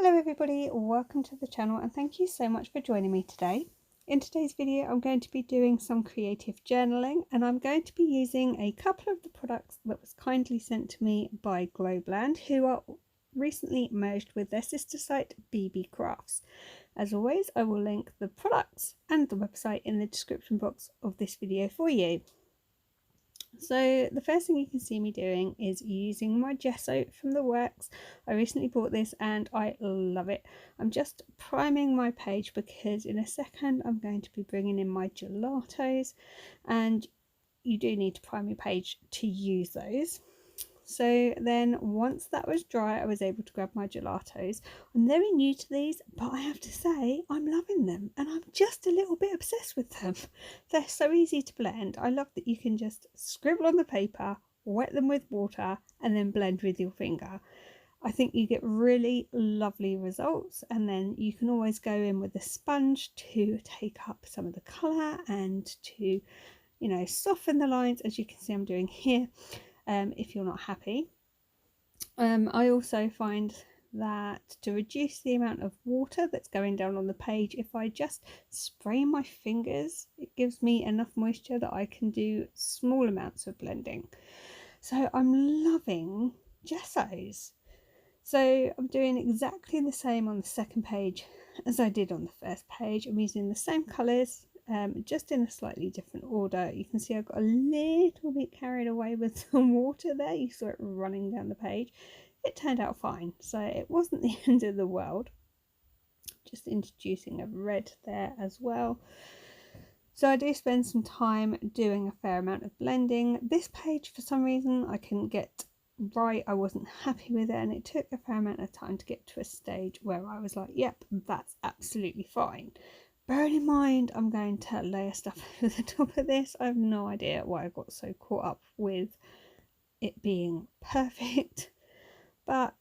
Hello everybody, welcome to the channel and thank you so much for joining me today. In today's video I'm going to be doing some creative journaling and I'm going to be using a couple of the products that was kindly sent to me by Gobeland, who are recently merged with their sister site Beebeecrafts. As always, I will link the products and the website in the description box of this video for you. So the first thing you can see me doing is using my gesso from the works. I recently bought this and I love it. I'm just priming my page because in a second I'm going to be bringing in my gelatos, and you do need to prime your page to use those. So then once that was dry, I was able to grab my gelatos. I'm very new to these, but I have to say I'm loving them and I'm just a little bit obsessed with them. They're so easy to blend. I love that you can just scribble on the paper, wet them with water and then blend with your finger. I think you get really lovely results, and then you can always go in with a sponge to take up some of the colour and to, soften the lines, as you can see I'm doing here. If you're not happy. I also find that to reduce the amount of water that's going down on the page, if I just spray my fingers, it gives me enough moisture that I can do small amounts of blending. So I'm loving gessos. So I'm doing exactly the same on the second page as I did on the first page. I'm using the same colours, just in a slightly different order. You can see I got a little bit carried away with some water there. You saw it running down the page. It turned out fine, so it wasn't the end of the world. Just introducing a red there as well. So I do spend some time doing a fair amount of blending. This page, for some reason, I couldn't get right. I wasn't happy with it, and it took a fair amount of time to get to a stage where I was like, yep, that's absolutely fine. Bearing in mind I'm going to layer stuff over the top of this, I have no idea why I got so caught up with it being perfect, but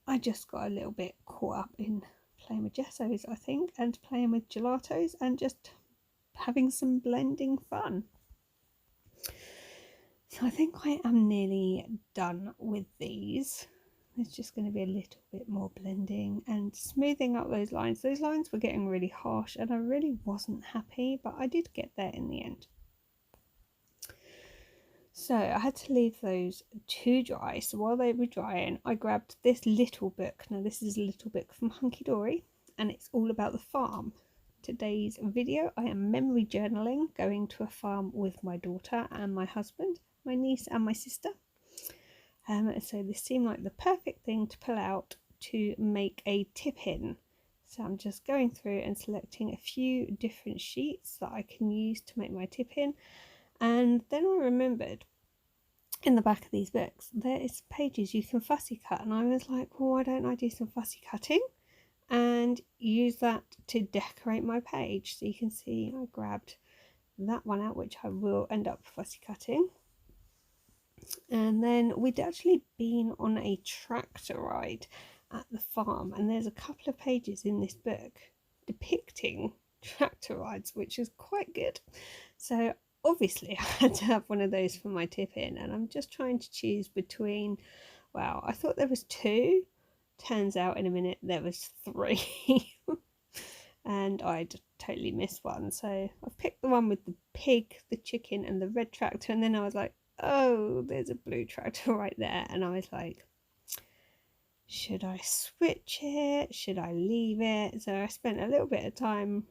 I just got a little bit caught up in playing with gessos, I think, and playing with gelatos and just having some blending fun. So I think I am nearly done with these. There's just going to be a little bit more blending and smoothing up those lines. Those lines were getting really harsh and I really wasn't happy, but I did get there in the end. So I had to leave those to dry. So while they were drying, I grabbed this little book. Now this is a little book from Hunky Dory and it's all about the farm. Today's video, I am memory journaling, going to a farm with my daughter and my husband, my niece and my sister. So this seemed like the perfect thing to pull out to make a tip-in. So I'm just going through and selecting a few different sheets that I can use to make my tip-in. And then I remembered in the back of these books there is pages you can fussy cut, and I was like, well, why don't I do some fussy cutting and use that to decorate my page? So you can see I grabbed that one out, which I will end up fussy cutting. And then we'd actually been on a tractor ride at the farm, and there's a couple of pages in this book depicting tractor rides, which is quite good. So obviously I had to have one of those for my tip-in, and I'm just trying to choose between, wow, I thought there was two, turns out in a minute there was three. And I'd totally missed one, so I've picked the one with the pig, the chicken and the red tractor, and then I was like, oh, there's a blue tractor right there, and I was like, should I switch it? Should I leave it? So I spent a little bit of time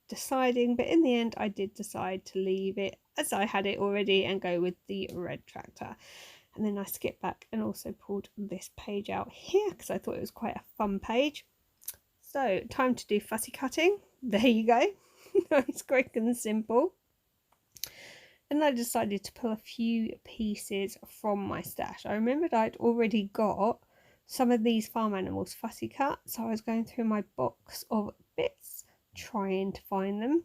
deciding, but in the end I did decide to leave it as I had it already and go with the red tractor. And then I skipped back and also pulled this page out here because I thought it was quite a fun page. So time to do fussy cutting. There you go. Nice, quick and simple. And I decided to pull a few pieces from my stash. I remembered I'd already got some of these farm animals fussy cut, so I was going through my box of bits trying to find them.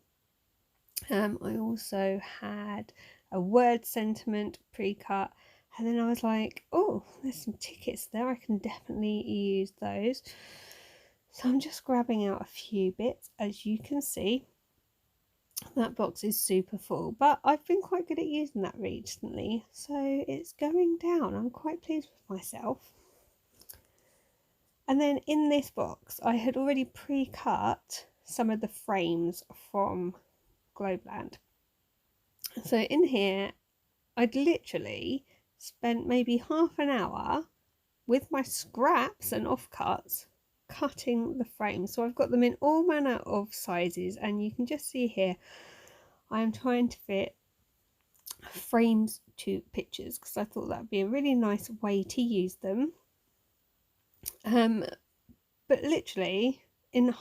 I also had a word sentiment pre-cut, and then I was like, oh, there's some tickets there, I can definitely use those. So I'm just grabbing out a few bits. As you can see, that box is super full, but I've been quite good at using that recently, so it's going down. I'm quite pleased with myself. And then in this box I had already pre-cut some of the frames from Gobeland. So in here I'd literally spent maybe half an hour with my scraps and offcuts cutting the frames. So I've got them in all manner of sizes, and you can just see here I am trying to fit frames to pictures because I thought that would be a really nice way to use them. But literally it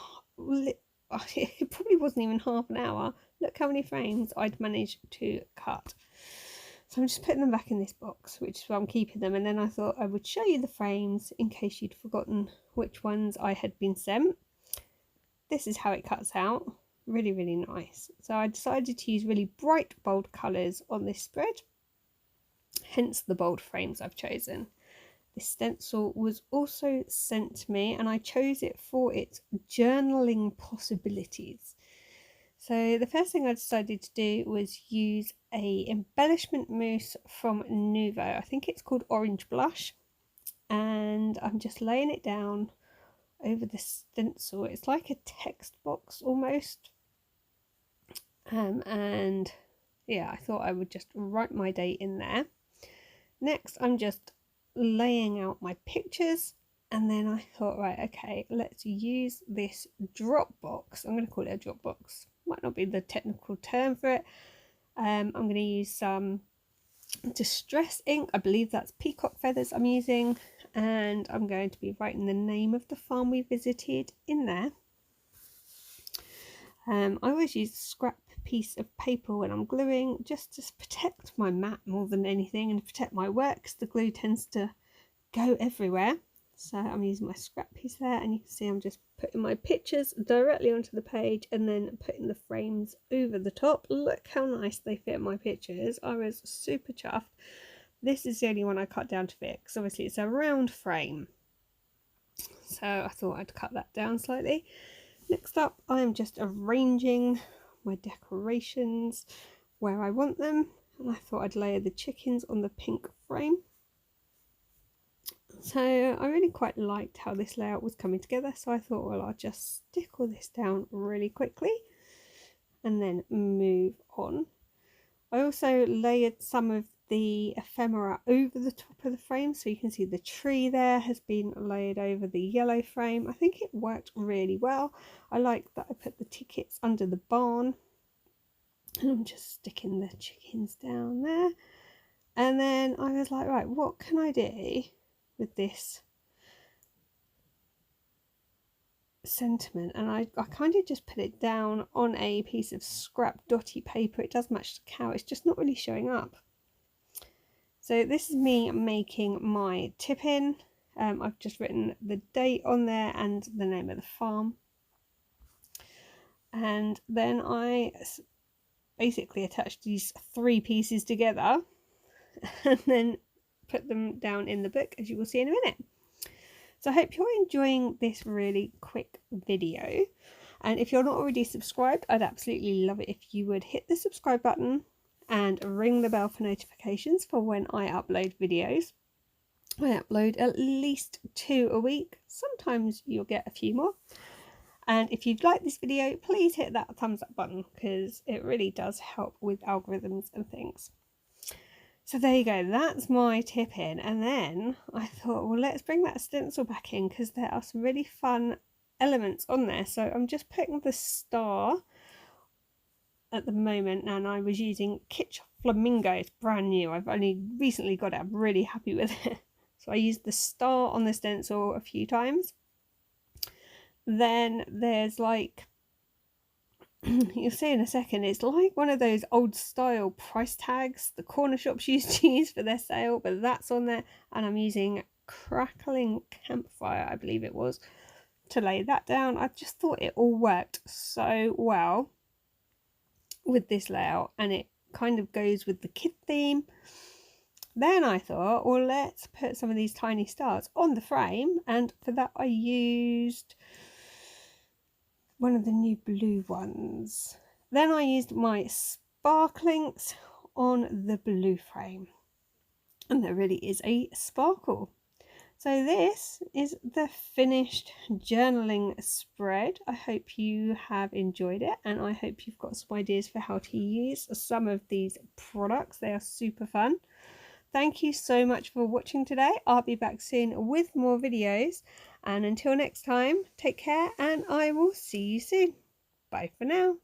probably wasn't even half an hour. Look how many frames I'd managed to cut. So I'm just putting them back in this box, which is where I'm keeping them. And then I thought I would show you the frames in case you'd forgotten which ones I had been sent. This is how it cuts out. Really, really nice. So I decided to use really bright, bold colours on this spread. Hence the bold frames I've chosen. This stencil was also sent to me, and I chose it for its journaling possibilities. So the first thing I decided to do was use a embellishment mousse from Nuvo. I think it's called Orange Blush, and I'm just laying it down over the stencil. It's like a text box almost. And yeah, I thought I would just write my date in there. Next, I'm just laying out my pictures, and then I thought, right, okay, let's use this drop box. I'm going to call it a drop box. Might not be the technical term for it. I'm going to use some distress ink. I believe that's peacock feathers I'm using, and I'm going to be writing the name of the farm we visited in there. I always use a scrap piece of paper when I'm gluing, just to protect my mat more than anything, and protect my work because the glue tends to go everywhere. So I'm using my scrap piece there, and you can see I'm just putting my pictures directly onto the page and then putting the frames over the top. Look how nice they fit my pictures. I was super chuffed. This is the only one I cut down to fit because obviously it's a round frame, so I thought I'd cut that down slightly. Next up, I am just arranging my decorations where I want them, and I thought I'd layer the chickens on the pink frame. So I really quite liked how this layout was coming together, so I thought, well, I'll just stick all this down really quickly and then move on. I also layered some of the ephemera over the top of the frame, so you can see the tree there has been layered over the yellow frame. I think it worked really well. I like that I put the tickets under the barn, and I'm just sticking the chickens down there. And then I was like, right, what can I do with this sentiment? And I kind of just put it down on a piece of scrap dotty paper. It does match the cow, it's just not really showing up. So this is me making my tip-in. I've just written the date on there and the name of the farm. And then I basically attached these three pieces together and then put them down in the book, as you will see in a minute. So I hope you're enjoying this really quick video. And if you're not already subscribed, I'd absolutely love it if you would hit the subscribe button and ring the bell for notifications for when I upload videos. I upload at least 2 a week. Sometimes you'll get a few more. And if you'd like this video, please hit that thumbs up button because it really does help with algorithms and things. So there you go, that's my tip in. And then I thought, well, let's bring that stencil back in because there are some really fun elements on there. So I'm just putting the star at the moment, and I was using Kitsch Flamingo. It's brand new, I've only recently got it, I'm really happy with it. So I used the star on the stencil a few times. Then there's like, you'll see in a second, it's like one of those old style price tags the corner shops used to use for their sale, but that's on there. And I'm using Crackling Campfire, I believe it was, to lay that down. I just thought it all worked so well with this layout, and it kind of goes with the kid theme. Then I thought, well, let's put some of these tiny stars on the frame, and for that I used one of the new blue ones. Then I used my sparklings on the blue frame, and there really is a sparkle. So this is the finished journaling spread. I hope you have enjoyed it, and I hope you've got some ideas for how to use some of these products. They are super fun. Thank you so much for watching today. I'll be back soon with more videos, and until next time, take care and I will see you soon. Bye for now.